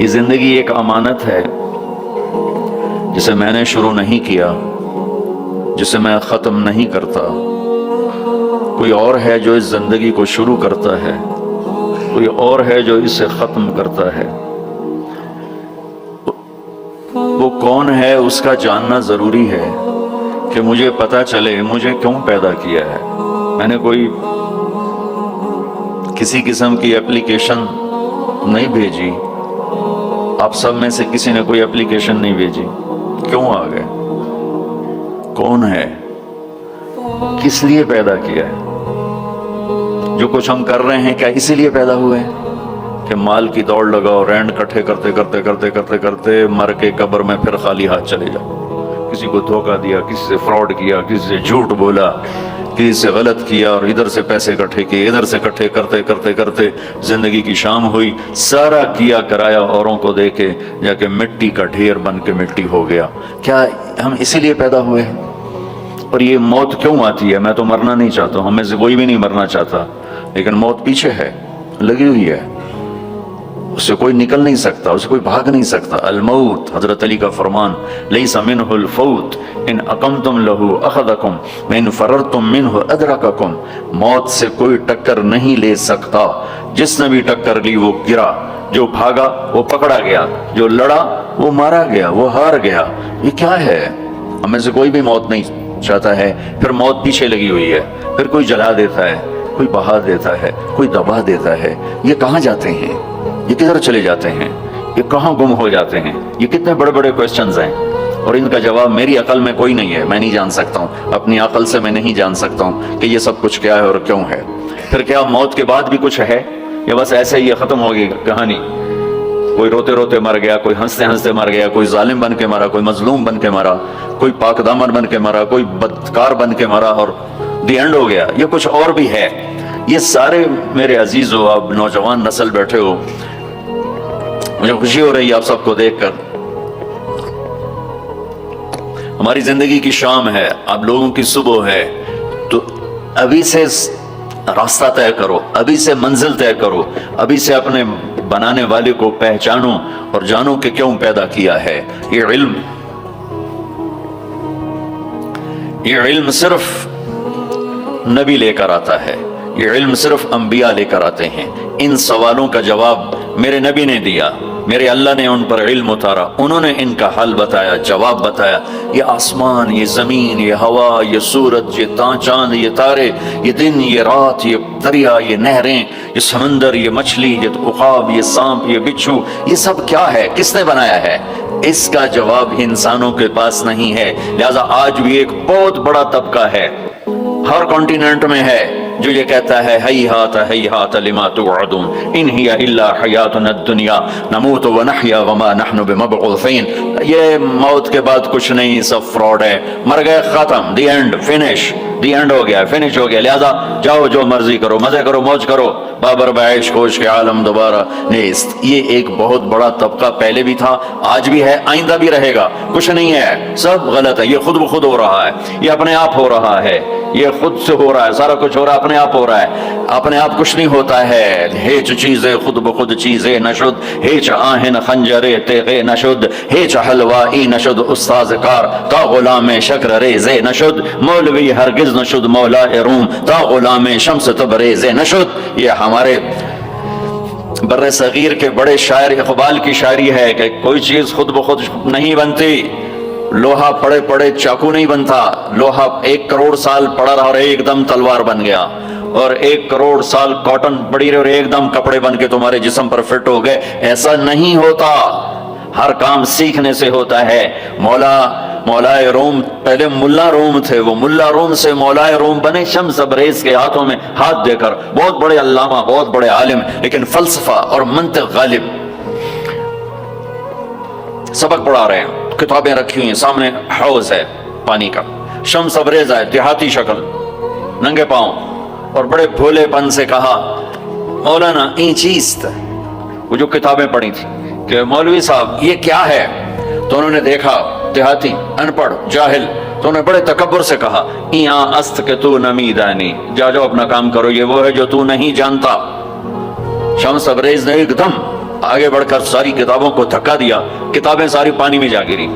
یہ زندگی ایک امانت ہے جسے میں نے شروع نہیں کیا، جسے میں ختم نہیں کرتا۔ کوئی اور ہے جو اس زندگی کو شروع کرتا ہے، کوئی اور ہے جو اسے ختم کرتا ہے۔ وہ کون ہے اس کا جاننا ضروری ہے کہ مجھے پتہ چلے مجھے کیوں پیدا کیا ہے۔ میں نے کوئی کسی قسم کی اپلیکیشن نہیں بھیجی، آپ سب میں سے کسی نے کوئی اپلیکیشن نہیں بھیجی، کیوں آ گئے؟ کون ہے؟ کس لیے پیدا کیا ہے؟ جو کچھ ہم کر رہے ہیں کیا اسی لیے پیدا ہوئے ہیں کہ مال کی دوڑ لگاؤ، رینڈ کٹھے کرتے کرتے کرتے کرتے کرتے مر کے قبر میں پھر خالی ہاتھ چلے جاؤ؟ کسی کو دھوکہ دیا، کسی سے فراڈ کیا، کسی سے جھوٹ بولا، کسی سے غلط کیا اور ادھر سے پیسے اکٹھے کیے، ادھر سے اکٹھے کرتے کرتے کرتے زندگی کی شام ہوئی، سارا کیا کرایا اوروں کو دے کے جا کے مٹی کا ڈھیر بن کے مٹی ہو گیا۔ کیا ہم اسی لیے پیدا ہوئے ہیں؟ اور یہ موت کیوں آتی ہے؟ میں تو مرنا نہیں چاہتا ہوں، ہم میں سے کوئی بھی نہیں مرنا چاہتا، لیکن موت پیچھے ہے، لگی ہوئی ہے، اس سے کوئی نکل نہیں سکتا، اس سے کوئی بھاگ نہیں سکتا۔ الموت، حضرت علی کا فرمان، لیس منہ الفوت ان اقمتم لہ اخذکم وان فررتم منہ ادرککم۔ موت سے کوئی ٹکر نہیں لے سکتا، جس نے بھی ٹکر لی وہ گرا، جو بھاگا وہ پکڑا گیا، جو لڑا وہ مارا گیا، وہ ہار گیا۔ یہ کیا ہے؟ ہم میں سے کوئی بھی موت نہیں چاہتا ہے، پھر موت پیچھے لگی ہوئی ہے، پھر کوئی جلا دیتا ہے، کوئی بہا دیتا ہے، کوئی دبا دیتا ہے۔ یہ کہاں جاتے ہیں؟ یہ کدھر چلے جاتے ہیں؟ یہ کہاں گم ہو جاتے ہیں؟ یہ کتنے بڑے بڑے کوسچنز ہیں اور ان کا جواب میری عقل میں کوئی نہیں ہے، میں نہیں جان سکتا ہوں، اپنی عقل سے میں نہیں جان سکتا ہوں کہ یہ سب کچھ کیا ہے اور کیوں ہے۔ پھر کیا موت کے بعد بھی کچھ ہے یا بس ایسے ہی یہ ختم ہوگی کہانی؟ کوئی روتے روتے مر گیا، کوئی ہنستے ہنستے مر گیا، کوئی ظالم بن کے مرا، کوئی مظلوم بن کے مرا، کوئی پاک دامن بن کے مرا، کوئی بدکار بن کے مرا اور دی اینڈ ہو گیا؟ یہ کچھ اور بھی ہے؟ یہ سارے میرے عزیزو، اب نوجوان نسل بیٹھے ہو، مجھے خوشی ہو رہی ہے آپ سب کو دیکھ کر۔ ہماری زندگی کی شام ہے، آپ لوگوں کی صبح ہے، تو ابھی سے راستہ طے کرو، ابھی سے منزل طے کرو، ابھی سے اپنے بنانے والے کو پہچانو اور جانو کہ کیوں پیدا کیا ہے۔ یہ علم صرف نبی لے کر آتا ہے، یہ علم صرف انبیاء لے کر آتے ہیں۔ ان سوالوں کا جواب میرے نبی نے دیا، میرے اللہ نے ان پر علم اتارا، انہوں نے ان کا حل بتایا، جواب بتایا۔ یہ آسمان، یہ زمین، یہ ہوا، یہ سورج، یہ چاند، یہ تارے، یہ دن، یہ رات، یہ دریا، یہ نہریں، یہ سمندر، یہ مچھلی، یہ عقاب، یہ سانپ، یہ بچھو، یہ سب کیا ہے؟ کس نے بنایا ہے؟ اس کا جواب انسانوں کے پاس نہیں ہے۔ لہذا آج بھی ایک بہت بڑا طبقہ ہے، ہر کانٹیننٹ میں ہے، جو یہ کہتا ہے ہیہات ہیہات لما توعدون ان ہی الا حیاتنا الدنیا نموت ونحیا وما نحن بمبعوثین۔ یہ موت کے بعد کچھ نہیں، سب فراڈ ہے، مر گئے، ختم، the end, finish, the end ہو گیا، فنش ہو گیا۔ لہذا جاؤ جو مرضی کرو، مزے کرو، موج کرو، بابر بعیش خوش کے عالم دوبارہ نیست۔ یہ ایک بہت بڑا طبقہ پہلے بھی تھا، آج بھی ہے، آئندہ بھی رہے گا۔ کچھ نہیں ہے، سب غلط ہے، یہ خود بخود ہو رہا ہے، یہ اپنے آپ ہو رہا ہے، یہ خود سے ہو رہا ہے، سارا کچھ ہو رہا ہے، اپنے آپ ہو رہا ہے، اپنے آپ کچھ نہیں ہوتا ہے۔ ہیچ چیزیں خود بخود چیزیں نشد، ہیچ آہن خنجرے تیغے نشد، ہیچ حلوائی نشد استاذ کار، تا غلام شکر ریزے نشد، مولوی ہرگز نشد مولا روم، تا غلام شمس تبریزے نشد۔ یہ ہمارے بر صغیر کے بڑے شاعر اقبال کی شاعری ہے کہ کوئی چیز خود بخود نہیں بنتی، لوہا پڑے پڑے چاقو نہیں بنتا، لوہا 1 کروڑ سال پڑا رہا اور ایک دم تلوار بن گیا، اور 1 کروڑ سال کاٹن پڑی رہی اور ایک دم کپڑے بن کے تمہارے جسم پر فٹ ہو گئے۔ ایسا نہیں ہوتا، ہر کام سیکھنے سے ہوتا ہے۔ مولا روم پہلے ملا روم تھے، وہ ملا روم سے مولا روم بنے شمس تبریز کے ہاتھوں میں ہاتھ دے کر، بہت بڑے علامہ، بہت بڑے عالم، لیکن فلسفہ اور منطق غالب۔ سبق پڑھا رہے ہیں، کتابیں رکھی ہوئی ہیں سامنے، حوض ہے پانی کا، شمس تبریز ہے، دیہاتی شکل، ننگے پاؤں، اور بڑے بھولے پن سے کہا مولانا این چیز تھا، وہ جو کتابیں پڑھی تھی کہ مولوی صاحب یہ کیا ہے؟ تو انہوں نے دیکھا دیہاتی، ان پڑھ، جاہل، تو انہوں نے بڑے تکبر سے کہا ایاں است کہ تو نمی دانی، جاؤ اپنا کام کرو، یہ وہ ہے جو تو نہیں جانتا۔ شمس تبریز نے ایک دم آگے بڑھ کر ساری کتابوں کو دھکا دیا، کتابیں ساری پانی میں جا گری۔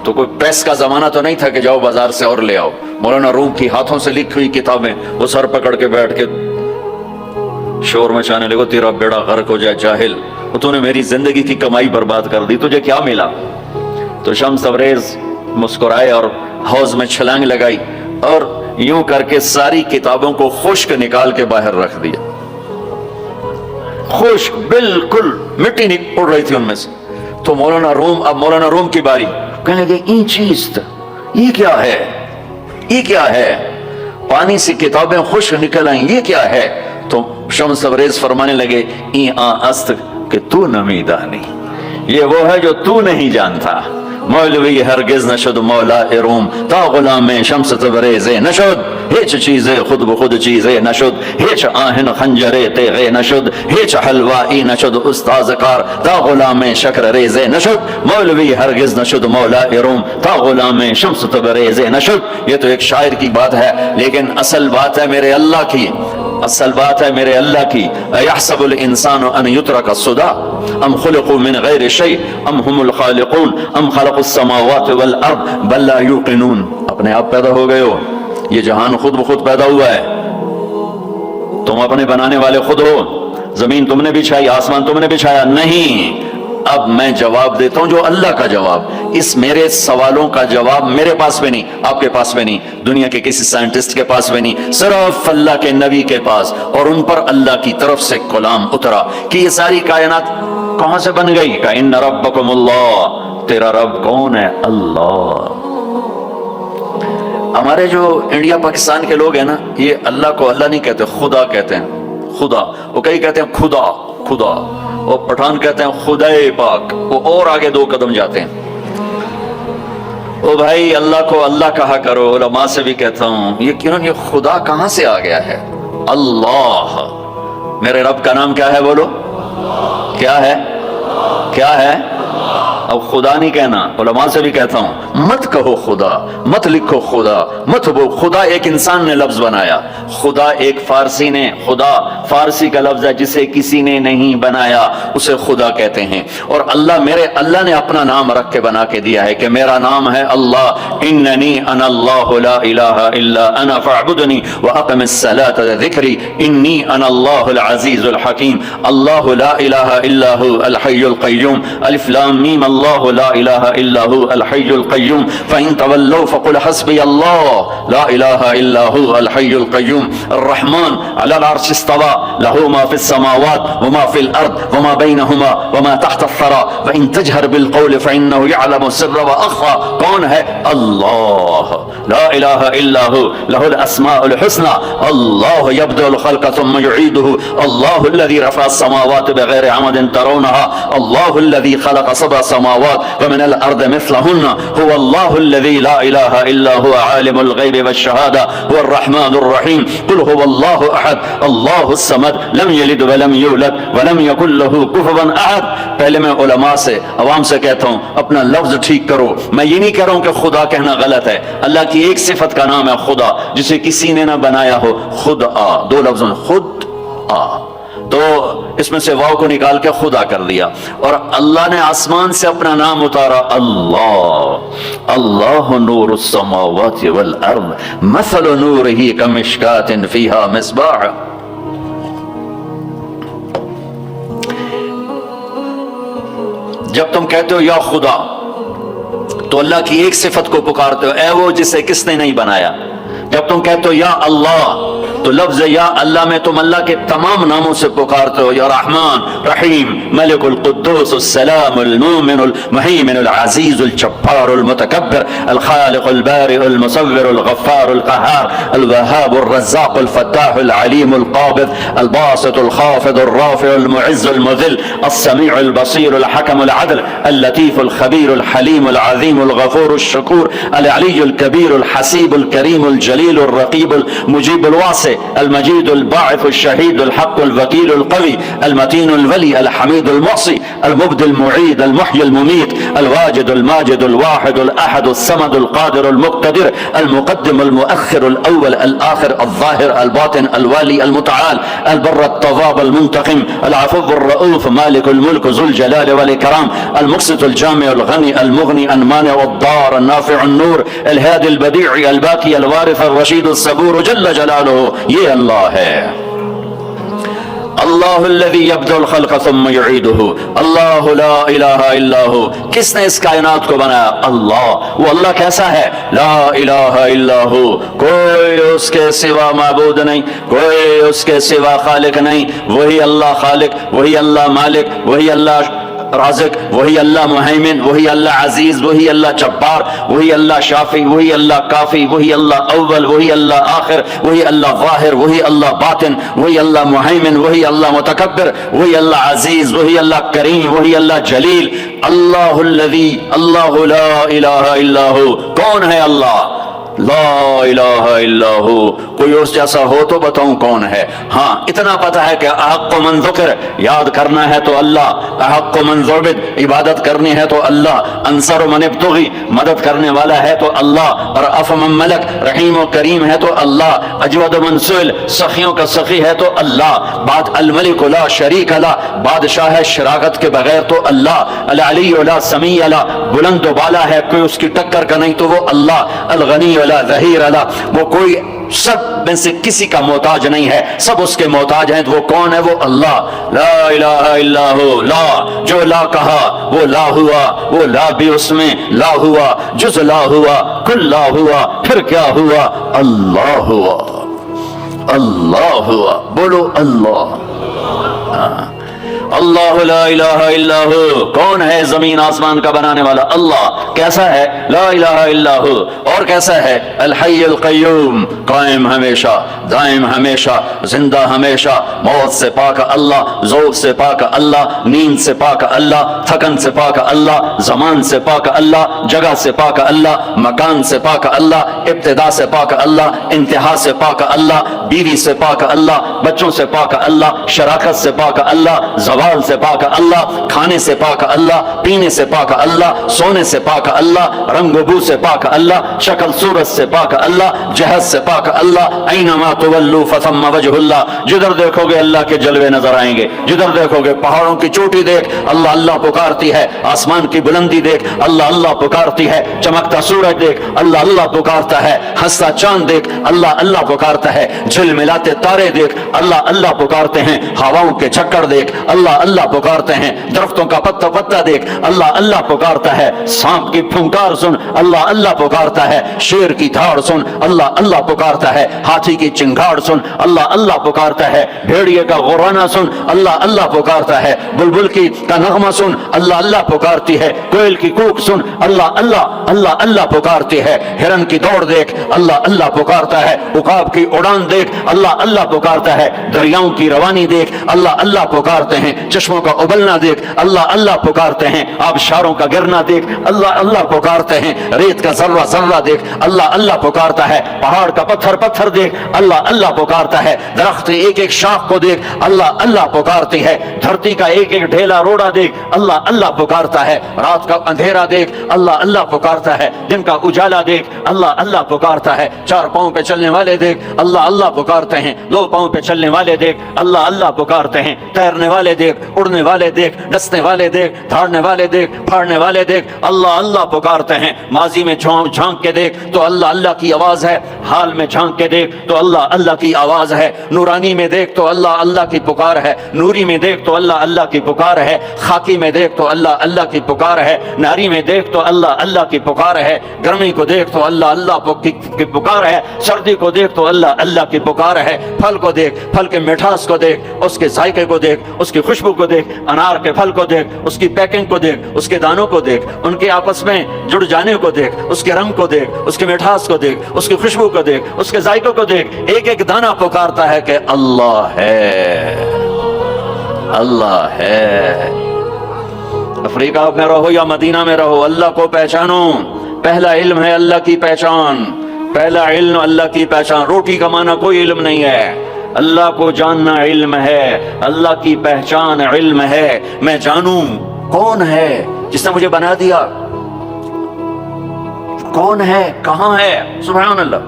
تو کوئی پریس کا زمانہ تو نہیں تھا کہ جاؤ بازار سے اور لے آؤ۔ مولانا روم کی ہاتھوں سے لکھی ہوئی کتابیں وہ سر پکڑ کے بیٹھ کے شور مچانے لگو، تیرا بیڑا غرق ہو جائے جاہل، تو نے میری زندگی کی کمائی برباد کر دی، تجھے کیا ملا؟ تو شمس تبریز مسکرائے اور حوض میں چھلانگ لگائی اور یوں کر کے ساری کتابوں کو خشک نکال کے باہر رکھ دیا۔ خشک، بالکل مٹی اڑ رہی تھی ان میں سے۔ تو اب مولانا روم کی باری، کہنے لگے این چیز یہ کیا ہے؟ یہ کیا ہے؟ پانی سے کتابیں خشک نکل آئیں، یہ کیا ہے؟ تو شمس تبریز فرمانے لگے این است کہ تو نمیدانی، یہ وہ ہے جو تو نہیں جانتا۔ مولوی ہرگز نشد مولا روم تا غلام شمس تبریز نشد، ہیچ چیز خود بخود چیز نشد، ہیچ آہن خنجر تیغ نشد، ہیچ حلوائی نشد استاذ کار تا غلام شکر ریز نشد۔ مولوی ہرگز نشد مولا روم تا غلام شمس تبریز نشد۔ یہ تو ایک شاعر کی بات ہے، لیکن اصل بات ہے میرے اللہ کی، اصل بات ہے میرے اللہ کی۔ ایحسب الانسان ان یترک السدى ام خلقوا من غیر شیء ام هم الخالقون ام خلقوا السماوات والارض بل لا یوقنون۔ اپنے آپ پیدا ہو گئے ہو، یہ جہان خود بخود پیدا ہوا ہے، تم اپنے بنانے والے خود ہو۔ زمین تم نے بچھائی، آسمان تم نے بچھایا نہیں۔ اب میں جواب دیتا ہوں جو اللہ کا جواب، اس میرے سوالوں کا جواب میرے پاس بھی نہیں، آپ کے پاس بھی نہیں، دنیا کے کسی سائنٹسٹ کے پاس بھی نہیں، صرف اللہ کے نبی کے پاس، اور ان پر اللہ کی طرف سے کلام اترا کہ یہ ساری کائنات کہاں سے بن گئی؟ کہ ان ربکم اللہ، تیرا رب کون ہے؟ اللہ۔ ہمارے جو انڈیا پاکستان کے لوگ ہیں نا، یہ اللہ کو اللہ نہیں کہتے، خدا کہتے ہیں، خدا۔ وہ کئی کہتے ہیں خدا خدا، اور پٹھان کہتے ہیں خدائے پاک، وہ اور آگے دو قدم جاتے ہیں۔ او بھائی اللہ کو اللہ کہا کرو۔ علماء سے بھی کہتا ہوں یہ خدا کہاں سے آ گیا ہے؟ اللہ۔ میرے رب کا نام کیا ہے؟ بولو کیا ہے؟ کیا ہے؟ اب خدا نہیں کہنا، علماء سے بھی کہتا ہوں مت کہو خدا، مت لکھو خدا، مت وہ خدا ایک انسان نے لفظ بنایا، خدا ایک فارسی نے، خدا فارسی کا لفظ ہے جسے کسی نے نہیں بنایا، اسے خدا کہتے ہیں۔ اور اللہ، میرے اللہ نے اپنا نام رکھ کے بنا کے دیا ہے کہ میرا نام ہے اللہ، اننی انا اللہ لا الہ الا انا فاعبدنی واقم الصلاۃ لذکری انی انا اللہ العزیز الحکیم۔ اللہ لا الہ الا هو الحی القیوم، الف لام میم اللہ لا الہ الا هو الحی القیوم فإن تولوا فقل حسبی اللہ لا الہ الا هو الحی القیوم الرحمن علی العرش استوى له ما في السماوات وما في الارض وما بينهما وما تحت الثرى وإن تجهر بالقول فإنه يعلم السر وأخفى۔ کون ہے؟ اللہ، لا الہ الا هو له الاسماء الحسنى، اللہ يبدأ الخلق ثم يعيده، اللہ الذي رفع السماوات بغير عمد ترونها، اللہ الذي خلق سبع سماوات ومن الارض مثلهن، هو الله الذي لا اله الا هو عالم الغيب والشهاده هو الرحمن الرحيم، قل هو الله احد الله الصمد لم يلد ولم يولد ولم يكن له كفوا احد۔ پہلے میں علماء سے، عوام سے کہتا ہوں اپنا لفظ ٹھیک کرو۔ میں یہ نہیں کہہ رہا ہوں کہ خدا کہنا غلط ہے، اللہ کی ایک صفت کا نام ہے خدا جسے کسی نے نہ بنایا ہو، خود آ، دو لفظوں خود آ، تو اس میں سے واو کو نکال کے خدا کر دیا۔ اور اللہ نے آسمان سے اپنا نام اتارا، اللہ، اللہ نور السماوات والارض مثل نورہ کمشکاۃ فیہا مصباح۔ جب تم کہتے ہو یا خدا تو اللہ کی ایک صفت کو پکارتے ہو، اے وہ جسے کس نے نہیں بنایا۔ جب تم کہتے ہو یا اللہ تو لفظ یا اللہ میں تم اللہ کے تمام ناموں سے پکارتے ہو، یا رحمان، رحیم، ملک القدوس السلام المومن المہیمن العزیز الجبار المتکبر الخالق البارئ المصور الغفار القہار الوہاب الرزاق الفتاح العلیم القابض الباسط الخافض الرافع المعز المذل السمیع البصیر الحکم العدل اللطیف الخبیر الحلیم العظیم الغفور الشکور العلی الکبیر الحسیب الکریم الجلیل الرقیب المجیب الواسع المجید الباعث الشہید الحق الوکیل القوی المتین الولی الحمید المحصی المبدی المعید المحیی الممیت الواجد الماجد الواحد الاحد الصمد القادر المقتدر المقدم المؤخر الاول الاخر الظاهر الباطن الوالي المتعال البر التواب المنتقم العفو الرؤوف مالك الملك ذو الجلال والإكرام المقسط الجامع الغني المغني المانع الضار النافع النور الهادي البديع الباقي الوارث الرشيد الصبور جل جلاله. یہ اللہ ہے. اللہ الذی یبدأ الخلق ثم یعیدہ، اللہ لا الہ الا ہو. کس نے اس کائنات کو بنایا؟ اللہ. وہ اللہ کیسا ہے؟ لا الہ الا ہو، کوئی اس کے سوا معبود نہیں، کوئی اس کے سوا خالق نہیں. وہی اللہ خالق، وہی اللہ مالک، وہی اللہ رازق، وہی اللہ مہیمن، وہی اللہ عزیز، وہی اللہ جبار، وہی اللہ شافی، وہی اللہ کافی، وہی اللہ اول، وہی اللہ آخر، وہی اللہ ظاہر، وہی اللہ باطن، وہی اللہ مہیمن، وہی اللہ متکبر، وہی اللہ عزیز، وہی اللہ کریم، وہی اللہ جلیل. اللہ الذی، اللہ لا الہ الا ہو. کون ہے اللہ؟ لا الہ الا ہو. کوئی اس جیسا ہو تو بتاؤں کون ہے؟ ہاں اتنا پتہ ہے کہ احق من ذکر، یاد کرنا ہے تو اللہ. احق من ذعبد، عبادت کرنی ہے تو اللہ. انصر من ابتغی، مدد کرنے والا ہے تو اللہ. رأف من ملک، رحیم و کریم ہے تو اللہ. اجود من سئل، سخیوں کا سخی ہے تو اللہ. بعد الملک لا شریک لا، بادشاہ شراکت کے بغیر تو اللہ. العلی لا سمیع لا، بلند و بالا ہے کوئی اس کی ٹکر کا نہیں تو وہ اللہ. الغنی لا ظہیر لا، وہ کوئی سب میں سے کسی کا محتاج نہیں ہے، سب اس کے محتاج ہیں. تو وہ کون ہے؟ وہ اللہ. لا الہ الا ہو. لا، جو لا کہا وہ لا ہوا، وہ لا بھی اس میں لا ہوا، جز لا ہوا، کل لا ہوا، پھر کیا ہوا؟ اللہ ہوا. اللہ ہوا. بولو اللہ. اللہ لا الہ الا ہو. کون ہے زمین آسمان کا بنانے والا؟ اللہ. کیسا ہے؟ لا الہ الا ہو. اور کیسا ہے؟ الحی القیوم، قائم ہمیشہ، دائم ہمیشہ، زندہ ہمیشہ، موت سے پاک اللہ، ذوق سے پاک اللہ، نیند سے پاک اللہ، تھکن سے پاک اللہ، زمان سے پاک اللہ، جگہ سے پاک اللہ، مکان سے پاک اللہ، ابتدا سے پاک اللہ، انتہا سے پاک اللہ، بیوی سے پاک اللہ، بچوں سے پاک اللہ، شراکت سے پاک اللہ، زوال سے پاک اللہ، کھانے سے پاک اللہ، پینے سے پاک اللہ، سونے سے پاک اللہ، رنگ و بو سے پاک اللہ، شکل صورت سے پاک اللہ، جہت سے پاک اللہ. اینما تولوا فثم وجہ اللہ. جدھر دیکھو گے اللہ کے جلوے نظر آئیں گے. جدھر دیکھو گے پہاڑوں کی چوٹی دیکھ، اللہ اللہ پکارتی ہے. آسمان کی بلندی دیکھ، اللہ اللہ پکارتی ہے. چمکتا سورج دیکھ، اللہ اللہ پکارتا ہے. ہنستا چاند دیکھ، اللہ اللہ پکارتا ہے. جھل ملاتے تارے دیکھ، اللہ اللہ پکارتے ہیں. ہواؤں کے چکر دیکھ، اللہ اللہ پکارتے ہیں. درختوں کا پتا پتا دیکھ، اللہ اللہ پکارتا ہے. سانپ کی پھنکار سن، اللہ اللہ پکارتا ہے. شیر کی دھاڑ سن، اللہ اللہ پکارتا ہے. ہاتھی کی چنگاڑ سن، اللہ اللہ پکارتا ہے. بھیڑیے کا غرانہ سن، اللہ اللہ پکارتا ہے. بلبل کی کا نغمہ سن، اللہ اللہ پکارتی ہے. کوئل کی کوک سن، اللہ اللہ اللہ اللہ پکارتی ہے. ہرن کی دوڑ دیکھ، اللہ اللہ پکارتا ہے. عقاب کی اڑان دیکھ، اللہ اللہ پکارتا ہے. دریاؤں کی روانی دیکھ، اللہ اللہ پکارتے ہیں. چشموں کا ابلنا دیکھ، اللہ اللہ پکارتے ہیں. آبشاروں کا گرنا دیکھ، اللہ اللہ پکارتے ہیں. ریت کا ذرہ ذرہ دیکھ، اللہ اللہ پکارتا ہے. پہاڑ کا پتھر پتھر دیکھ، اللہ اللہ پکارتا ہے. درخت ایک ایک شاخ کو دیکھ، اللہ اللہ پکارتی ہے. دھرتی کا ایک ایک ڈھیلا روڑا دیکھ، اللہ اللہ پکارتا ہے. رات کا اندھیرا دیکھ، اللہ اللہ پکارتا ہے. دن کا اجالا دیکھ، اللہ اللہ پکارتا ہے. چار پاؤں پہ چلنے والے دیکھ، اللہ اللہ پکارتے ہیں. دو پاؤں پہ چلنے والے دیکھ، اللہ اللہ پکارتے ہیں. تیرنے والے دیکھ، اڑنے والے دیکھ، ڈسنے والے دیکھ، دھاڑنے والے دیکھ، پھاڑنے والے دیکھ، اللہ اللہ پکارتے ہیں. ماضی میں جھانک کے دیکھ تو اللہ اللہ کی آواز ہے. حال میں جھانک کے دیکھ تو اللہ اللہ کی آواز ہے. نورانی میں دیکھ تو اللہ اللہ کی پکار ہے. نوری میں دیکھ تو اللہ اللہ کی پکار ہے. خاکی میں دیکھ تو اللہ اللہ کی پکار ہے. ناری میں دیکھ تو اللہ اللہ کی پکار ہے. گرمی کو دیکھ تو اللہ اللہ کی پکار ہے. سردی کو دیکھ تو اللہ اللہ کی پکار ہے. پھل کو دیکھ، پھل کے مٹھاس کو دیکھ، اس کے ذائقے کو دیکھ، اس کی خوشبو کو دیکھ. انار کے پھل کو دیکھ، اس کی پیکنگ کو دیکھ، اس کے دانوں کو دیکھ، ان کے آپس میں جڑ جانے کو دیکھ، اس کے رنگ کو دیکھ، اس کے مٹھاس کو دیکھ، اس کی خوشبو کو دیکھ، اس کے ذائقوں کو دیکھ. ایک ایک دانہ پکارتا ہے کہ اللہ ہے، اللہ ہے. افریقہ میں رہو یا مدینہ میں رہو، اللہ کو پہچانو. پہلا علم ہے اللہ کی پہچان. پہلا علم اللہ کی پہچان. روٹی کمانا کوئی علم نہیں ہے. اللہ کو جاننا علم ہے, اللہ کی پہچان علم ہے. میں جانوں کون ہے جس نے مجھے بنا دیا, کون ہے, کہاں ہے. سبحان اللہ.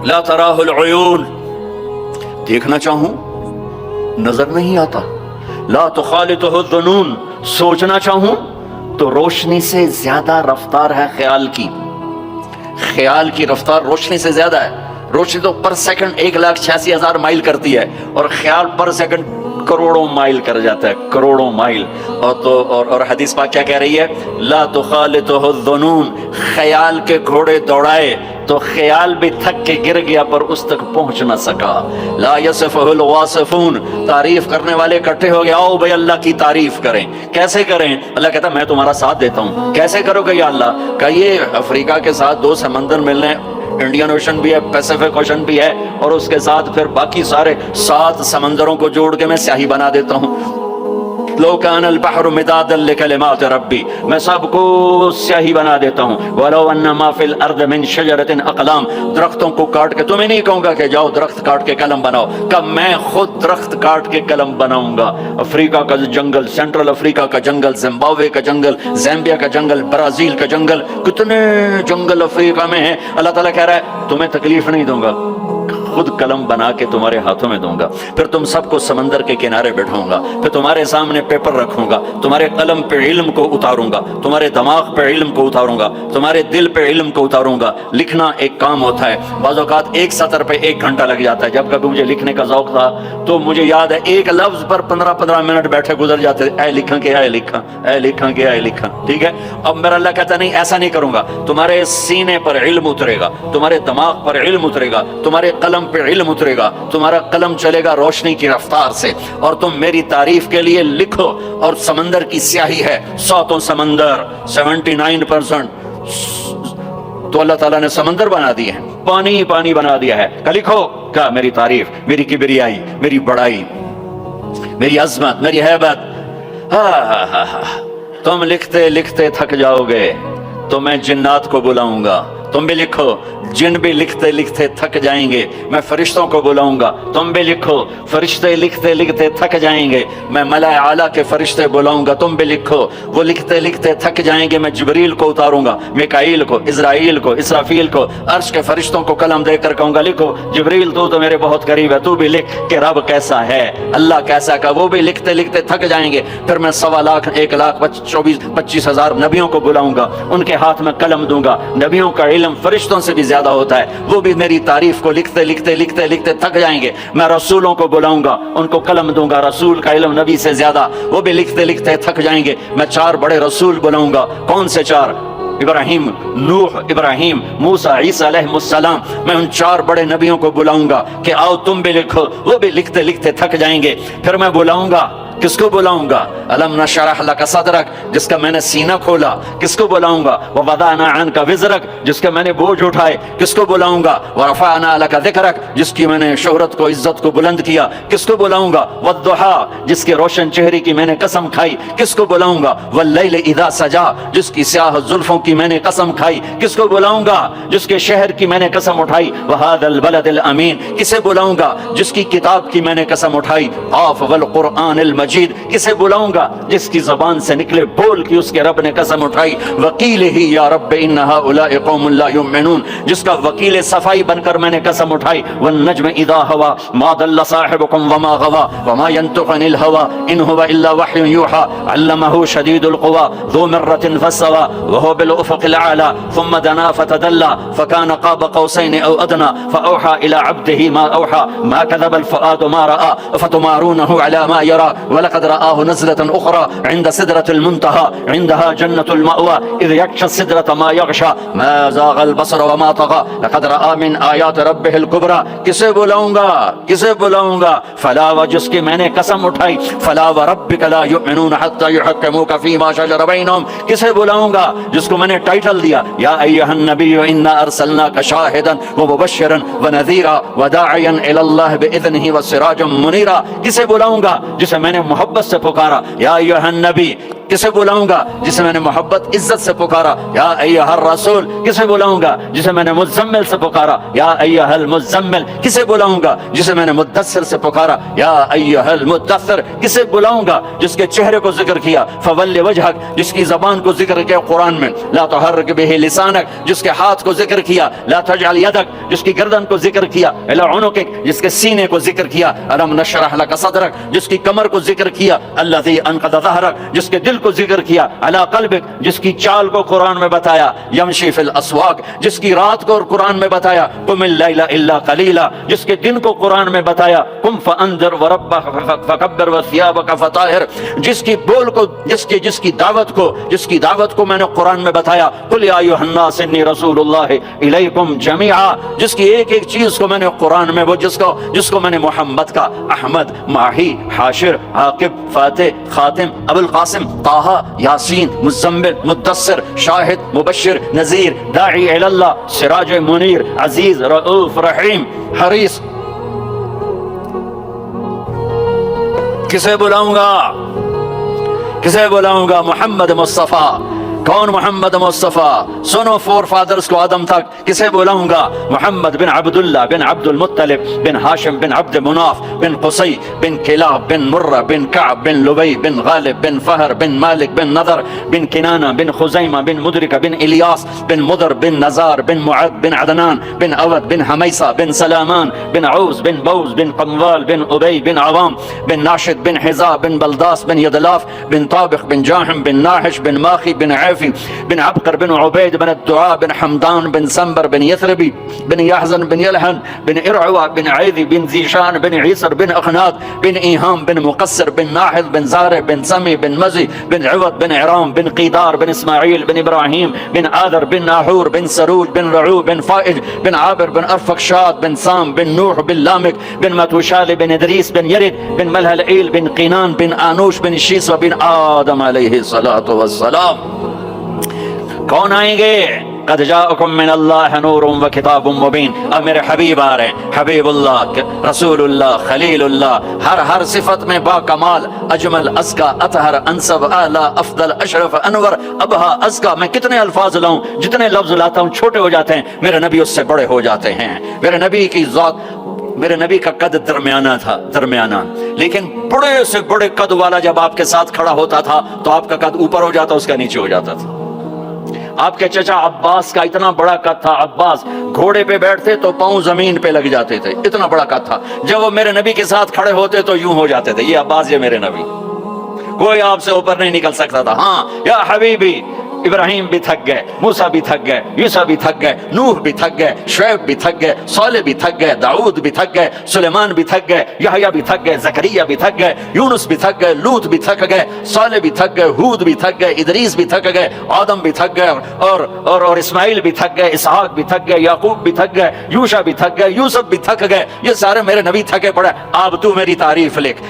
لا تراہ العیون, دیکھنا چاہوں نظر نہیں آتا. لا تخالطہ الظنون, سوچنا چاہوں تو روشنی سے زیادہ رفتار ہے خیال کی. خیال کی رفتار روشنی سے زیادہ ہے. روشنی تو پر سیکنڈ 1,86,000 مائل کرتی ہے, اور خیال پر سیکنڈ کروڑوں مائل کر جاتا ہے, کروڑوں مائل. اور حدیث پاک کیا کہہ رہی ہے؟ لا تخالطہ الظنون, خیال کے گھوڑے دوڑائے تو خیال بھی تھک کے گر گیا پر اس تک پہنچ نہ سکا. لا یصفہ الواصفون, تعریف کرنے والے اکٹھے ہو گئے, آؤ بھائی اللہ کی تعریف کریں. کیسے کریں؟ اللہ کہتا ہے میں تمہارا ساتھ دیتا ہوں. کیسے کرو گے یا اللہ؟ کہ یہ افریقہ کے ساتھ 2 سمندر ملنے, انڈین اوشن بھی ہے, پیسیفک اوشن بھی ہے, اور اس کے ساتھ پھر باقی سارے 7 سمندروں کو جوڑ کے میں سیاہی بنا دیتا ہوں. لو کان البحر مدادا لکلمات ربی, میں سب کو سیاہی بنا دیتا ہوں. ولو ان ما فی الارض من شجرۃ اقلام, درختوں کو کاٹ کے, تمہیں نہیں کہوں گا کہ جاؤ درخت کاٹ کے قلم بناؤ, کہ میں خود درخت کاٹ کے قلم بناؤں گا. افریقہ کا جنگل, سینٹرل افریقہ کا جنگل, زمبابوے کا جنگل, زامبیا کا جنگل, برازیل کا جنگل, کتنے جنگل افریقہ میں ہیں. اللہ تعالیٰ کہہ رہا ہے تمہیں تکلیف نہیں دوں گا, خود قلم بنا کے تمہارے ہاتھوں میں دوں گا. پھر تم سب کو سمندر کے کنارے بٹھاؤں گا, پھر تمہارے سامنے پیپر رکھوں گا, تمہارے قلم پہ علم کو اتاروں گا, تمہارے دماغ پہ علم کو اتاروں گا, تمہارے دل پہ علم کو اتاروں گا. لکھنا ایک کام ہوتا ہے, بعض اوقات ایک سطر پہ 1 گھنٹہ لگ جاتا ہے. جب کبھی مجھے لکھنے کا ذوق تھا تو مجھے یاد ہے ایک لفظ پر 15 منٹ بیٹھے گزر جاتے تھے. اے لکھاں کہ اے لکھاں, اے لکھاں کہ اے لکھاں. ٹھیک ہے, اب میرا اللہ کہتا نہیں ایسا نہیں کروں گا. تمہارے سینے پر علم اترے گا, تمہارے دماغ پر علم اترے گا, تمہارے قلم پہ علم اترے گا, تمہارا قلم چلے گا روشنی کی رفتار سے, اور تم میری تعریف کے لیے لکھو. اور سمندر کی سیاہی ہے, 100 سمندر, 79% تو اللہ تعالیٰ نے سمندر بنا دیے ہیں, پانی ہی پانی بنا دیا ہے. کہ لکھو کیا میری تعریف, میری کبریائی, میری بڑائی, میری عظمت, میری ہیبت. تم لکھتے لکھتے تھک جاؤ گے تو میں جنات کو بلاؤں گا. تم بھی لکھو, جن بھی لکھتے لکھتے تھک جائیں گے, میں فرشتوں کو بلاؤں گا. تم بھی لکھو, فرشتے لکھتے لکھتے تھک جائیں گے, میں ملائے اعلیٰ کے فرشتے بلاؤں گا. تم بھی لکھو, وہ لکھتے لکھتے تھک جائیں گے, میں جبریل کو اتاروں گا, میکائیل کو, اسرائیل کو, اسرافیل کو, عرش کے فرشتوں کو قلم دے کر کہوں گا لکھو. جبریل تو میرے بہت قریب ہے, تو بھی لکھ کہ رب کیسا ہے, اللہ کیسا کا. وہ بھی لکھتے لکھتے تھک جائیں گے. پھر میں 1.25 لاکھ 1,24,25,000 نبیوں کو بلاؤں گا, ان کے ہاتھ میں قلم دوں گا. نبیوں کا علم فرشتوں سے بھی زیادہ ہوتا ہے, وہ بھی میری تعریف کو لکھتے لکھتے لکھتے لکھتے تھک جائیں گے. میں رسولوں کو بلاؤں گا, ان کو قلم دوں گا, رسول کا علم نبی سے زیادہ, وہ بھی لکھتے لکھتے تھک جائیں گے. میں 4 بڑے رسول بلاؤں گا. کون سے 4؟ ابراہیم, نوح, ابراہیم, موسیٰ, عیسیٰ علیہ السلام. میں ان 4 بڑے نبیوں کو بلاؤں گا کہ آؤ تم بھی لکھو. وہ بھی لکھتے لکھتے تھک جائیں گے. پھر میں بلاؤں گا, کس کو بلاؤں گا؟ الم نشرح لک صدرک, جس کا میں نے سینہ کھولا. کس کو بلاؤں گا؟ ووضعنا عنک وزرک, جس کے میں نے بوجھ اٹھائے. کس کو بلاؤں گا؟ ورفعنا لک ذکرک, جس کی میں نے شہرت کو, عزت کو بلند کیا. کس کو بلاؤں گا؟ والضحیٰ, جس کے روشن چہرے کی میں نے قسم کھائی. کس کو بلاؤں گا؟ واللیل اذا سجا, جس کی سیاہ زلفوں کی میں نے قسم کھائی. کس کو بلاؤں گا؟ جس کے شہر کی میں نے قسم اٹھائی. وہذا البلد الامین, کسے بلاؤں گا؟ جس کی کتاب کی میں نے قسم اٹھائی. قاف والقرآن المجید, کسے بلاؤں گا؟ جس کی زبان سے نکلے بول کی اس کے رب نے قسم اٹھائی. وکیل ہی یا رب ان ہؤلاء قوم لا یؤمنون, جس کا وکیل صفائی بن کر میں نے قسم اٹھائی. والنجم اذا ہوا ما ضل صاحبكم وما غوا وما ينطق عن الهوى ان هو الا وحي يوحى علمه شديد القوى ذو مرة فاستوى وهو بالافق الاعلى ثم دنا فتدلى فكان قاب قوسين او ادنى فاوحى الى عبده ما اوحى ما كذب الفؤاد ما راى افتمارونه على ما يرى ولقد رآه نزلة أخرى عند سدرة المنتهى عندها جنة المأوى إذ يغشى السدرة ما يغشى ما زاغ البصر وما طغى لقد رأى من آيات ربه الكبرى. کسے بلاؤں گا؟ کسے بلاؤں گا؟ فلا, و جس کی میں نے قسم اٹھائی. فلا وربك لا يؤمنون حتى يحكموك فيما شجر بينهم, کسے بلاؤں گا؟ جس کو میں نے ٹائٹل دیا یا ایھا النبی انا ارسلناک شاہدا ومبشرا ونذیرا وداعیا الی اللہ باذنہ وسراجا منیرا. کسے بلاؤں گا؟ جسے میں نے محبت سے پکارا یا ایھا النبی, کسے بلاؤں گا جسے میں نے محبت عزت سے پکارا یا ایھا الرسول، کسے بلاؤں گا جسے میں نے مزمل سے پکارا یا ایھا المزمل، کسے بلاؤں گا جسے میں نے مدثر سے پکارا یا ایھا المدثر، کسے بلاؤں گا جس کے چہرے کو ذکر کیا فول وجہک، جس کی زبان کو ذکر کیا قرآن میں لا تحرک بہ لسانک، جس کے ہاتھ کو ذکر کیا لا تجعل یدک، جس کی گردن کو ذکر کیا الی عنقک، جس کے سینے کو ذکر کیا الم نشرح لک صدرک، جس کی کمر کو ذکر کیا الذی انقض ظہرک، جس کے دل کو ذکر کیا علی قلبک، جس کی چال کو قرآن میں بتایا یمشی فی الاسواق، جس کی رات کو قرآن میں بتایا قم اللیل الا قلیلا، جس کے دن کو قرآن میں بتایا قم فانذر وربک فکبر وثیابک فطہر، جس کی بول کو جس کی دعوت کو میں نے قرآن میں بتایا قل یا ایھا الناس انی رسول اللہ الیکم جمیعا، جس کی ایک ایک چیز کو میں نے قرآن میں وہ جس کو میں نے محمد کا احمد، ماہی، حاشر، عاقب، فاتح، خاتم، ابو القاسم، طٰہٰ، یاسین، مزمل، مدثر، شاہد، مبشر، نذیر، داعی الی اللہ، سراج منیر، عزیز، رؤوف، رحیم، حریص، کسے بلاؤں گا محمد مصطفیٰ۔ کون محمد مصطفیٰ؟ سنو فور فادرز کو آدم تک، کسے بلاؤں گا؟ محمد بن عبداللہ بن عبد المطلب بن ہاشم بن عبد مناف بن قصی بن کلاب بن مرہ بن کعب بن لبی بن غالب بن فہر بن مالک بن نضر بن کنانہ بن خزیمہ بن مدرکہ بن الیاس بن مدر بن نزار بن معد بن عدنان بن اود بن حمیسہ بن سلامان بن عوز بن بوز بن قموال بن ابی بن عوام بن ناشد بن حذاء بن بلداس بن یدلاف بن طابخ بن جاحم بن ناحش بن ماخی بن بن عبقر بن عبید بن الدعاء بن حمدان بن سنبر بن یثربی بن یحزن بن یلحن بن ارعوہ بن عیدی بن زیشان بن عیسر بن اخناد بن ایہام بن مقصر بن ناحل بن زارع بن سمی بن مزی بن عوض بن عرام بن قیدار بن اسماعیل بن ابراہیم بن آدر بن ناحور بن سروج بن رعو بن فائج بن عابر بن ارفخشاد بن سام بن نوح بن لامک بن متوشال بن ادریس بن یرد بن ملہلئیل بن قینان بن آنوش بن شیس بن آدم علیہ الصلاۃ والسلام۔ کون آئیں گے؟ قد جاءکم من اللہ نور و کتاب مبین۔ اب میرے حبیب آ رہے ہیں، حبیب اللہ، رسول اللہ، خلیل اللہ، ہر صفت میں با کمال، اجمل، ازکا، اطہر، انسب، اعلی، افضل، اشرف، انور، ابہا، ازکا۔ میں کتنے الفاظ لاؤں، جتنے لفظ لاتا ہوں چھوٹے ہو جاتے ہیں، میرے نبی اس سے بڑے ہو جاتے ہیں۔ میرے نبی کی ذات، میرے نبی کا قد درمیانہ، لیکن بڑے سے بڑے قد والا جب آپ کے ساتھ کھڑا ہوتا تھا تو آپ کا قد اوپر ہو جاتا، اس کا نیچے ہو جاتا تھا۔ آپ کے چچا عباس کا اتنا بڑا قد تھا، عباس گھوڑے پہ بیٹھتے تو پاؤں زمین پہ لگ جاتے تھے، اتنا بڑا قد تھا۔ جب وہ میرے نبی کے ساتھ کھڑے ہوتے تو یوں ہو جاتے تھے، یہ عباس، یہ میرے نبی، کوئی آپ سے اوپر نہیں نکل سکتا تھا۔ ہاں یا حبیبی، ابراہیم بھی تھک گئے، موسیٰ بھی تھک گئے، یوسف بھی تھک گئے، نوح بھی تھک گئے، شعیب بھی تھک گئے، صالح بھی تھک گئے، داؤد بھی تھک گئے، سلیمان بھی تھک گئے، یحییٰ بھی تھک گئے، زکریا بھی تھک گئے، یونس بھی تھک گئے، لوط بھی تھک گئے، صالح بھی تھک گئے، ہود بھی تھک گئے، ادریس بھی تھک گئے، آدم بھی تھک گئے، اور اسماعیل بھی تھک گئے، اسحاق بھی تھک گئے، یعقوب بھی تھک گئے، یوشع بھی تھک گئے، یوسف بھی تھک گئے، یہ سارے میرے نبی تھکے پڑے۔ اب تو میری تعریف لکھ،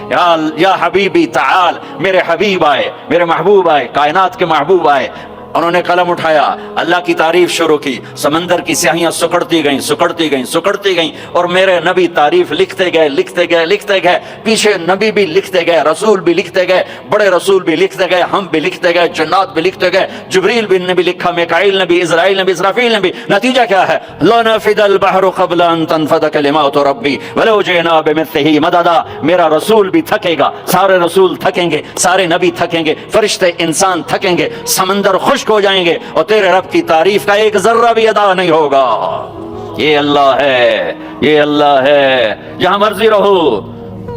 یا حبیبی تعال، میرے حبیب آئے، میرے محبوب آئے، کائنات کے محبوب آئے، انہوں نے قلم اٹھایا، اللہ کی تعریف شروع کی، سمندر کی سیاہیاں سکڑتی گئیں اور میرے نبی تعریف لکھتے گئے، پیچھے نبی بھی لکھتے گئے، رسول بھی لکھتے گئے، بڑے رسول بھی لکھتے گئے، ہم بھی لکھتے گئے، جنات بھی لکھتے گئے، جبریل نے بھی لکھا، میکائیل نے بھی، اسرائیل نے بھی، اسرافیل نے بھی۔ نتیجہ کیا ہے؟ لنفد البحر قبل ان تنفد کلمات ربی ولو جئنا بمثلہ مددا۔ میرا رسول بھی تھکے گا، سارے رسول تھکیں گے، سارے نبی تھکیں گے، فرشتے انسان تھکیں گے، سمندر خشک ہو جائیں گے، اور تیرے رب کی تعریف کا ایک ذرہ بھی ادا نہیں ہوگا۔ یہ اللہ ہے، یہ اللہ ہے، جہاں مرضی رہو،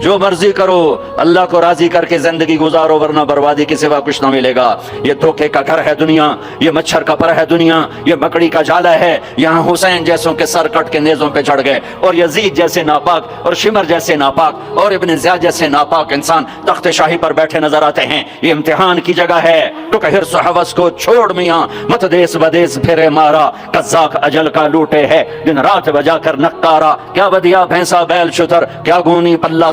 جو مرضی کرو، اللہ کو راضی کر کے زندگی گزارو، ورنہ بربادی کے سوا کچھ نہ ملے گا۔ یہ دھوکے کا گھر ہے دنیا، یہ مچھر کا پر ہے دنیا، یہ مکڑی کا جالا ہے۔ یہاں حسین جیسوں کے سر کٹ کے نیزوں پہ چڑھ گئے، اور یزید جیسے ناپاک، اور شمر جیسے ناپاک، اور ابن زیاد جیسے ناپاک انسان تخت شاہی پر بیٹھے نظر آتے ہیں۔ یہ امتحان کی جگہ ہے، تو کہ حرص و ہوس کو چھوڑ میاں، مت دیس بدیس پھرے مارا، قزاق اجل کا لوٹے ہے دن رات بجا کر نقارا۔ کیا ودیا بھینسا بیل شتر، کیا گونی پلہ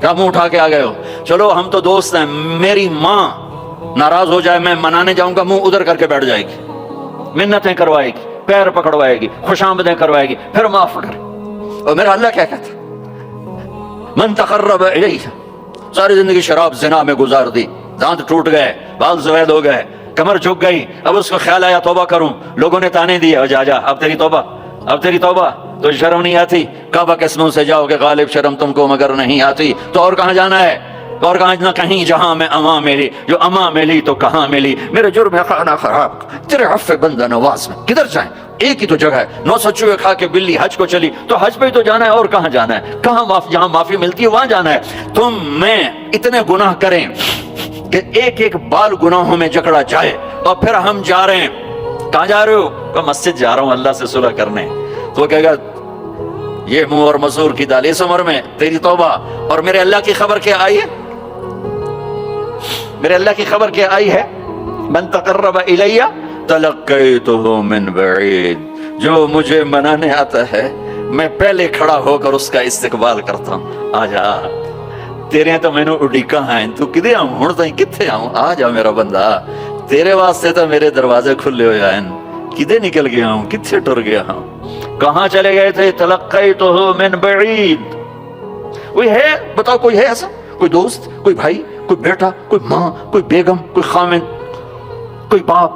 کیا منہ اٹھا کے آ گئے ہو؟ چلو ہم تو دوست ہیں، میری ماں ناراض ہو جائے، میں منانے جاؤں گا، منہ ادھر کر کے بیٹھ جائے گی، منتیں کروائے گی، پیر پکڑوائے گی، خوش آمدیں کروائے گی، پھر معاف کر۔ اور میرا اللہ کیا کہتا؟ من تقرب الیہ، ساری زندگی شراب زنا میں گزار دی، دانت ٹوٹ گئے، بال زوید ہو گئے، کمر جھک گئی، اب اس کو خیال آیا توبہ کروں، لوگوں نے تانے دیے، جا جا اب تیری توبہ، اب تیری توبہ، تو شرم نہیں آتی؟ کعبہ کے منہ سے جاؤ کہ غالب شرم تم کو مگر نہیں آتی، تو اور کہاں جانا ہے؟ اور کہاں نہ کہیں جہاں میں اما ملی، جو اما ملی تو کہاں ملی، میرے جرم ہے خانہ خراب، تیرے عفو بندہ نواز میں کدھر جائیں؟ ایک ہی تو جگہ ہے، 900 چوہے کھا کے بلی حج کو چلی، تو حج پہ ہی تو جانا ہے، اور کہاں جانا ہے؟ کہاں جہاں معافی ملتی ہے وہاں جانا ہے۔ تم میں اتنے گناہ کریں کہ ایک ایک بال گناہوں میں جکڑا جائے، اور پھر ہم جا رہے ہیں، کہاں جا رہے ہو؟ کہ مسجد جا رہا ہوں اللہ سے صلح کرنے، تو وہ کہے گا یہ منہ اور مسور کی دال، اس عمر میں تیری توبہ، اور میرے اللہ کی خبر کیا آئی ہے؟ میرے اللہ کی خبر کیا آئی ہے؟ من تقرب الیہ تلقیتہ من بعید، جو مجھے منانے آتا ہے میں پہلے کھڑا ہو کر اس کا استقبال کرتا ہوں، آ جا، تیرے تو میں نے اڈیکا ہیں، تو کدے آؤں ہوں، تو کتھے آؤں، آ جا میرا بندہ، تیرے واسطے تو میرے دروازے کھلے ہو جائیں، کدے نکل گیا ہوں، کتھے ٹر گیا ہوں، کہاں چلے گئے تھے؟ تلقیتہ من بعید۔ کوئی ہے بتاؤ، کوئی ہے ایسا؟ کوئی دوست، کوئی بھائی، کوئی بیٹا، کوئی ماں، کوئی بیگم، کوئی خامن، کوئی باپ،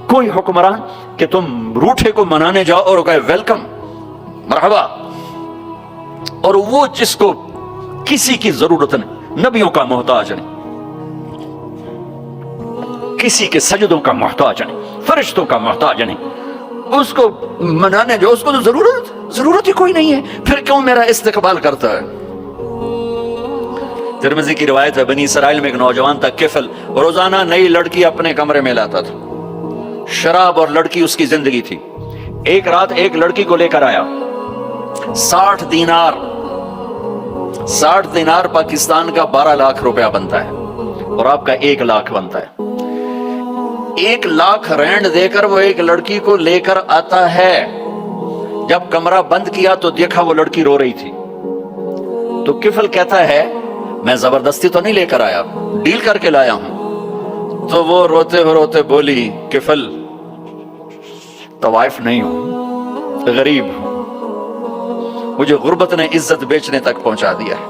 کوئی حکمران کہ تم روٹھے کو منانے جاؤ اور کہے ویلکم، مرحبا، اور وہ جس کو کسی کی ضرورت نہیں، نبیوں کا محتاج نہیں، کسی کے سجدوں کا محتاج نہیں، فرشتوں کا محتاج نہیں، اس کو منانے جو اس کو تو ضرورت ہی کوئی نہیں ہے، پھر کیوں میرا استقبال کرتا ہے؟ ترمذی کی روایت ہے، بنی اسرائیل میں ایک نوجوان تھا کفل، روزانہ نئی لڑکی اپنے کمرے میں لاتا تھا، شراب اور لڑکی اس کی زندگی تھی۔ ایک رات ایک لڑکی کو لے کر آیا، 60 دینار پاکستان کا 12 لاکھ روپیہ بنتا ہے، اور آپ کا 1 لاکھ بنتا ہے۔ 1 لاکھ رینڈ دے کر وہ ایک لڑکی کو لے کر آتا ہے، جب کمرہ بند کیا تو دیکھا وہ لڑکی رو رہی تھی، تو کفل کہتا ہے میں زبردستی تو نہیں لے کر آیا، ڈیل کر کے لایا ہوں، تو وہ روتے روتے بولی کفل طوائف نہیں ہوں، غریب ہوں، مجھے غربت نے عزت بیچنے تک پہنچا دیا ہے،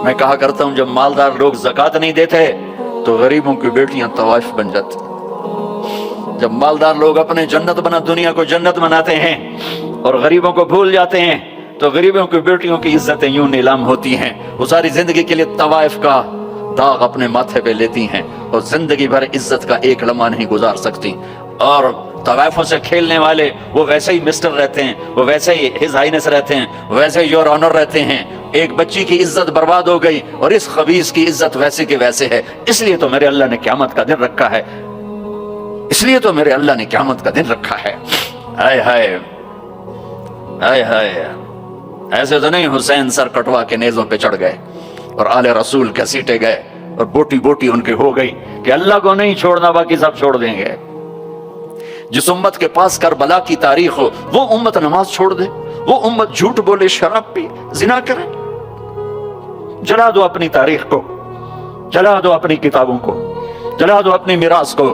میں کہا کرتا ہوں جب مالدار لوگ زکوٰۃ نہیں دیتے تو غریبوں کی بیٹیاں طوائف بن جاتی، جب مالدار لوگ اپنے جنت بنا دنیا کو جنت بناتے ہیں اور غریبوں کو بھول جاتے ہیں تو غریبوں کی بیٹیوں کی عزتیں یوں نیلام ہوتی ہیں، وہ ساری زندگی کے لیے طوائف کا داغ اپنے ماتھے پہ لیتی ہیں اور زندگی بھر عزت کا ایک لمحہ نہیں گزار سکتی، اور طوائفوں سے کھیلنے والے وہ ویسے ہی مسٹر رہتے ہیں، وہ ویسے ہی ہز ہائنس رہتے ہیں، ویسے ہی یور آنر رہتے ہیں، ایک بچی کی عزت برباد ہو گئی اور اس خبیث کی عزت ویسے کی ویسے ہے، اس لیے تو میرے اللہ نے قیامت کا دن رکھا ہے، اس لیے تو میرے اللہ نے قیامت کا دن رکھا ہے۔ ہائے ہائے ہائے ہائے، ایسے تو نہیں حسین سر کٹوا کے نیزوں پہ چڑھ گئے اور آل رسول گھسیٹے گئے اور بوٹی بوٹی ان کی ہو گئی کہ اللہ کو نہیں چھوڑنا باقی سب چھوڑ دیں گے۔ جس امت کے پاس کربلا کی تاریخ ہو وہ امت نماز چھوڑ دے، وہ امت جھوٹ بولے، شراب پی، زنا کرے، جلا دو اپنی تاریخ کو، جلا دو اپنی کتابوں کو، جلا دو اپنی میراث کو،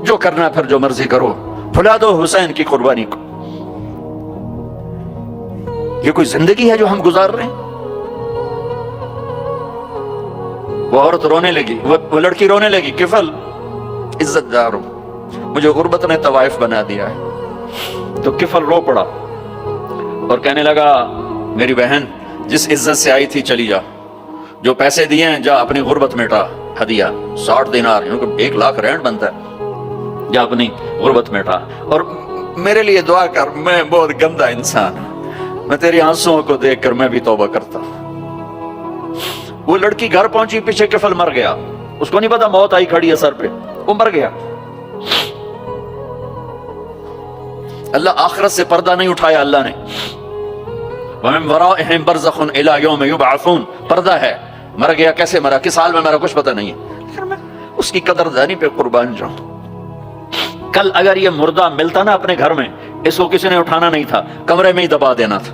جو کرنا پھر جو مرضی کرو، بھلا دو حسین کی قربانی کو۔ یہ کوئی زندگی ہے جو ہم گزار رہے ہیں؟ وہ عورت رونے لگی، وہ لڑکی رونے لگی، کفل عزت دار ہوں، مجھے غربت نے طوائف بنا دیا ہے، تو کفل رو پڑا اور کہنے لگا میری بہن جس عزت سے آئی تھی چلی جا، جو پیسے دیے ہیں جا اپنی غربت مٹا، ہدیہ 60 دینار، 1 لاکھ رینڈ بنتا ہے، جا اپنی غربت مٹا، اور میرے لیے دعا کر، میں بہت گندا انسان ہوں، میں تیری آنسوؤں کو دیکھ کر میں بھی توبہ کرتا ہوں۔ وہ لڑکی گھر پہنچی، پیچھے کفل مر گیا، اس کو نہیں پتا موت آئی کھڑی ہے سر پہ، وہ مر گیا۔ اللہ آخرت سے پردہ نہیں اٹھایا اللہ نے، وَمِن وَرَائِهِمْ بَرْزَخٌ إِلَىٰ يَوْمِ يُبْعَثُونَ، پردہ ہے، مر گیا، کیسے مرا، کس حال میں مرا، کچھ پتہ نہیں ہے، لیکن میں اس کی قدردانی پہ قربان جاؤں۔ کل اگر یہ مردہ ملتا نا اپنے گھر میں، اس کو کسی نے اٹھانا نہیں تھا، کمرے میں ہی دبا دینا تھا،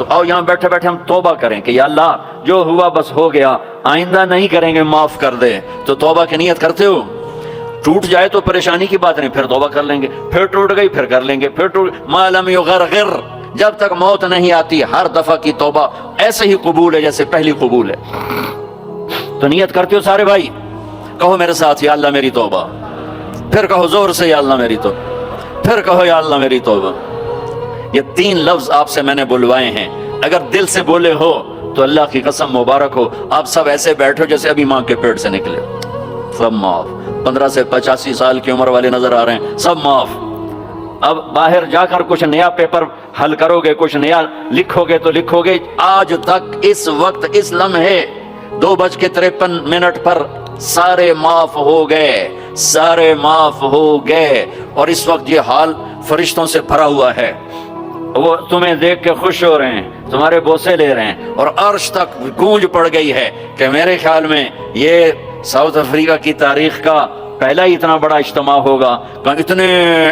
تو آؤ یہاں بیٹھے بیٹھے ہم توبہ کریں کہ یا اللہ جو ہوا بس ہو گیا، آئندہ نہیں کریں گے، معاف کر دے۔ تو توبہ کی نیت کرتے ہو؟ ٹوٹ جائے تو پریشانی کی بات نہیں، پھر توبہ کر لیں گے، پھر ٹوٹ گئی پھر کر لیں گے، پھر ٹوٹ ما لم یغرغر، جب تک موت نہیں آتی ہر دفعہ کی توبہ ایسے ہی قبول ہے جیسے پہلی قبول ہے۔ تو نیت کرتے ہو سارے بھائی؟ کہو میرے ساتھ یا اللہ میری توبہ، پھر کہو زور سے یا اللہ میری توبہ، پھر کہو یا اللہ میری توبہ۔ یہ 3 لفظ آپ سے میں نے بلوائے ہیں، اگر دل سے بولے ہو تو اللہ کی قسم مبارک ہو، آپ سب ایسے بیٹھو جیسے ابھی ماں کے پیٹ سے نکلے، سب معاف۔ 15 سے 85 سال کی عمر والے نظر آ رہے ہیں، سب معاف۔ اب باہر جا کر کچھ نیا پیپر حل کرو گے، کچھ نیا لکھو گے تو لکھو گے آج تک اس وقت اس لمحے 2:53 پر سارے معاف ہو گئے، سارے معاف ہو گئے۔ اور اس وقت یہ حال فرشتوں سے بھرا ہوا ہے، وہ تمہیں دیکھ کے خوش ہو رہے ہیں، تمہارے بوسے لے رہے ہیں، اور عرش تک گونج پڑ گئی ہے کہ میرے خیال میں یہ ساؤتھ افریقہ کی تاریخ کا پہلا ہی اتنا بڑا اجتماع ہوگا کہ اتنے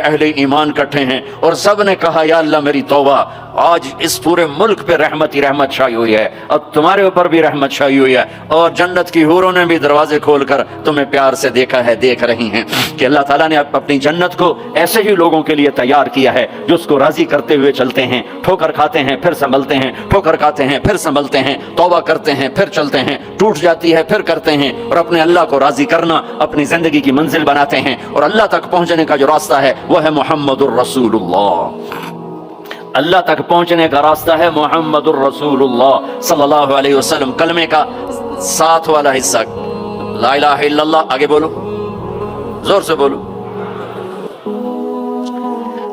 اہل ایمان کٹھے ہیں، اور سب نے کہا یا اللہ میری توبہ۔ آج اس پورے ملک پہ رحمت ہی رحمت چھائی ہوئی ہے، اور تمہارے اوپر بھی رحمت چھائی ہوئی ہے، اور جنت کی حوروں نے بھی دروازے کھول کر تمہیں پیار سے دیکھا ہے، دیکھ رہی ہیں کہ اللہ تعالیٰ نے اپنی جنت کو ایسے ہی لوگوں کے لیے تیار کیا ہے جو اس کو راضی کرتے ہوئے چلتے ہیں، ٹھوکر کھاتے ہیں پھر سنبھلتے ہیں، ٹھوکر کھاتے ہیں پھر سنبھلتے ہیں، توبہ کرتے ہیں پھر چلتے ہیں، ٹوٹ جاتی ہے پھر کرتے ہیں، اور اپنے اللہ کو راضی کرنا اپنی زندگی کی منزل بناتے ہیں، اور اللہ تک پہنچنے کا جو راستہ ہے وہ ہے محمد الرسول اللہ۔ اللہ تک پہنچنے کا راستہ ہے محمد الرسول اللہ صلی اللہ علیہ وسلم۔ کلمے کا ساتھ والا حصہ لا الہ الا اللہ، آگے بولو، زور سے بولو۔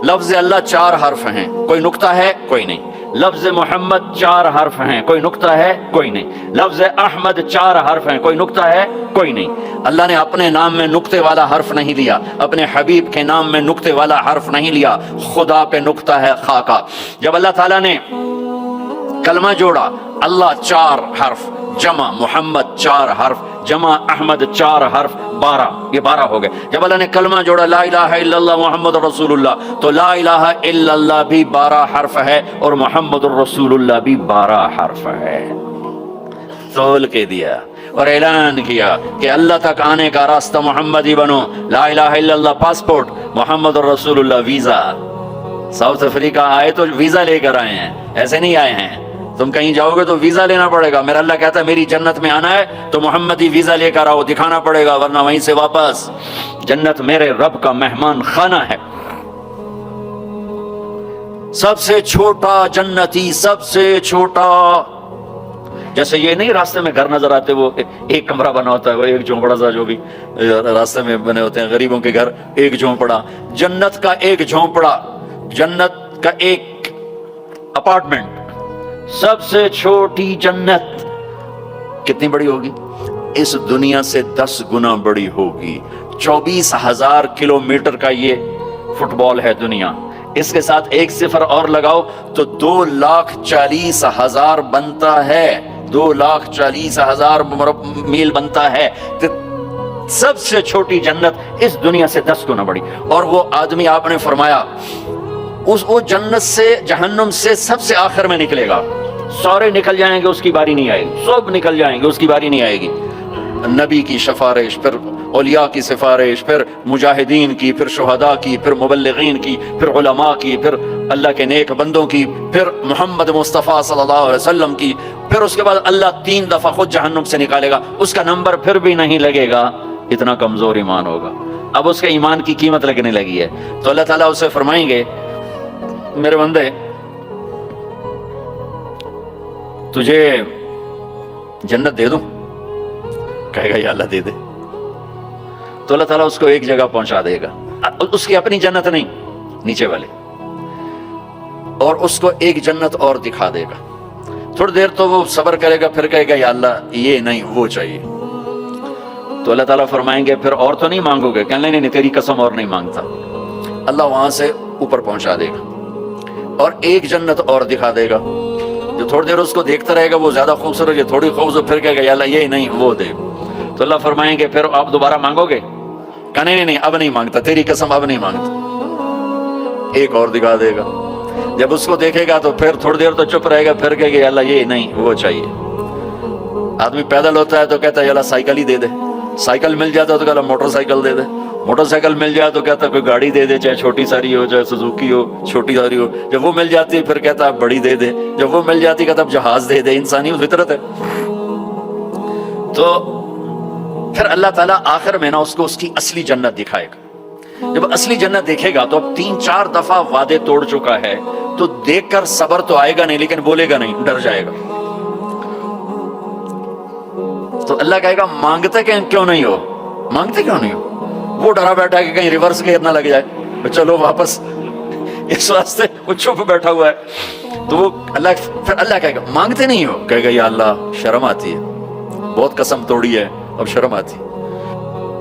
لفظ اللہ 4 حرف ہیں، کوئی نقطہ ہے؟ کوئی نہیں۔ لفظ محمد 4 حرف ہیں، کوئی نقطہ ہے؟ کوئی نہیں۔ لفظ احمد 4 حرف ہیں، کوئی نقطہ ہے؟ کوئی نہیں۔ اللہ نے اپنے نام میں نقطے والا حرف نہیں لیا، اپنے حبیب کے نام میں نقطے والا حرف نہیں لیا، خدا پہ نقطہ ہے خا کا۔ جب اللہ تعالیٰ نے کلمہ جوڑا، اللہ 4 حرف، جمع محمد 4 حرف، جمع احمد 4 حرف، 12، یہ 12 ہو گئے۔ جب اللہ نے کلمہ جوڑا لا الہ الا اللہ محمد رسول اللہ، تو لا الہ الا اللہ بھی 12 حرف ہے، اور محمد الرسول اللہ بھی 12 حرف ہے۔ تول کے دیا اور اعلان کیا کہ اللہ تک آنے کا راستہ محمدی بنو، لا الہ الا اللہ پاسپورٹ، محمد الرسول اللہ ویزا۔ ساؤتھ افریقہ آئے تو ویزا لے کر آئے ہیں، ایسے نہیں آئے ہیں۔ تم کہیں جاؤ گے تو ویزا لینا پڑے گا، میرا اللہ کہتا ہے میری جنت میں آنا ہے تو محمدی ویزا لے کر آؤ، دکھانا پڑے گا، ورنہ وہیں سے واپس۔ جنت میرے رب کا مہمان خانہ ہے۔ سب سے چھوٹا جنتی، سب سے چھوٹا، جیسے یہ نہیں راستے میں گھر نظر آتے، وہ ایک کمرہ بنا ہوتا ہے، وہ ایک جھونپڑا سا، جو بھی راستے میں بنے ہوتے ہیں غریبوں کے گھر، ایک جھونپڑا۔ جنت کا ایک جھونپڑا، جنت کا ایک اپارٹمنٹ، سب سے چھوٹی جنت کتنی بڑی ہوگی؟ اس دنیا سے 10 گنا بڑی ہوگی۔ 24,000 کلومیٹر کا یہ فٹ بال ہے دنیا، اس کے ساتھ ایک صفر اور لگاؤ تو 2,40,000 بنتا ہے، 2,40,000 میل بنتا ہے۔ سب سے چھوٹی جنت اس دنیا سے 10 گنا بڑی، اور وہ آدمی آپ نے فرمایا وہ جنت سے، جہنم سے سب سے آخر میں نکلے گا، سارے نکل جائیں گے، اس کی باری نہیں آئے گی، سب نکل جائیں گے، اس کی باری نہیں آئے گی۔ نبی کی سفارش، پھر اولیاء کی سفارش، پھر مجاہدین کی، پھر شہداء کی، پھر مبلغین کی، پھر علماء کی، پھر اللہ کے نیک بندوں کی، پھر محمد مصطفیٰ صلی اللہ علیہ وسلم کی، پھر اس کے بعد اللہ 3 دفعہ خود جہنم سے نکالے گا، اس کا نمبر پھر بھی نہیں لگے گا، اتنا کمزور ایمان ہوگا۔ اب اس کے ایمان کی قیمت لگنے لگی ہے، تو اللہ تعالیٰ اسے فرمائیں گے میرے بندے تجھے جنت دے دوں؟ کہے گا یا اللہ دے دے۔ تو اللہ تعالیٰ اس کو ایک جگہ پہنچا دے گا، اس کی اپنی جنت نہیں، نیچے والے، اور اس کو ایک جنت اور دکھا دے گا۔ تھوڑی دیر تو وہ صبر کرے گا، پھر کہے گا یا اللہ یہ نہیں وہ چاہیے۔ تو اللہ تعالیٰ فرمائیں گے پھر اور تو نہیں مانگو گے؟ کہ نہیں تیری قسم اور نہیں مانگتا۔ اللہ وہاں سے اوپر پہنچا دے گا اور ایک جنت اور دکھا دے گا، جو تھوڑی دیر اس کو دیکھتا رہے گا، وہ زیادہ خوبصورت ہے، تھوڑی خوبصورت، پھر کہے گا یا اللہ یہ نہیں وہ دے۔ تو اللہ فرمائیں گے پھر آپ دوبارہ مانگو گے؟ کہ نہیں اب نہیں مانگتا، تیری قسم اب نہیں مانگتا۔ ایک اور دکھا دے گا، جب اس کو دیکھے گا تو پھر تھوڑی دیر تو چپ رہے گا، پھر کہے گا اللہ یہ نہیں وہ چاہیے۔ آدمی پیدل ہوتا ہے تو کہتا ہے اللہ سائیکل ہی دے دے، سائیکل مل جاتا ہے تو کہتا موٹر سائیکل دے دے، موٹر سائیکل مل جائے تو کہتا کوئی گاڑی دے دے، چاہے چھوٹی ساری ہو چاہے سوزوکی ہو چھوٹی ساری ہو، جب وہ مل جاتی ہے پھر کہتا بڑی دے دے، جب وہ مل جاتی کہتا جہاز دے دے۔ انسانی فطرت ہے۔ تو پھر اللہ تعالیٰ آخر میں نا اس کو اس کی اصلی جنت دکھائے گا۔ جب اصلی جنت دیکھے گا تو اب 3-4 دفعہ وعدے توڑ چکا ہے، تو دیکھ کر صبر تو آئے گا نہیں لیکن بولے گا نہیں، ڈر جائے گا۔ تو اللہ کہے گا مانگتے کیوں نہیں ہو، مانگتے کیوں نہیں ہو؟ وہ ڈرا بیٹھا ہے کہ کہیں ریورس گیئر نہ لگ جائے، چلو واپس، اس واسطے وہ چپ بیٹھا ہوا ہے۔ تو وہ پھر اللہ کہے گا مانگتے نہیں ہو، کہے گا یا اللہ شرم آتی ہے، بہت قسم توڑی ہے اب شرم آتی ہے۔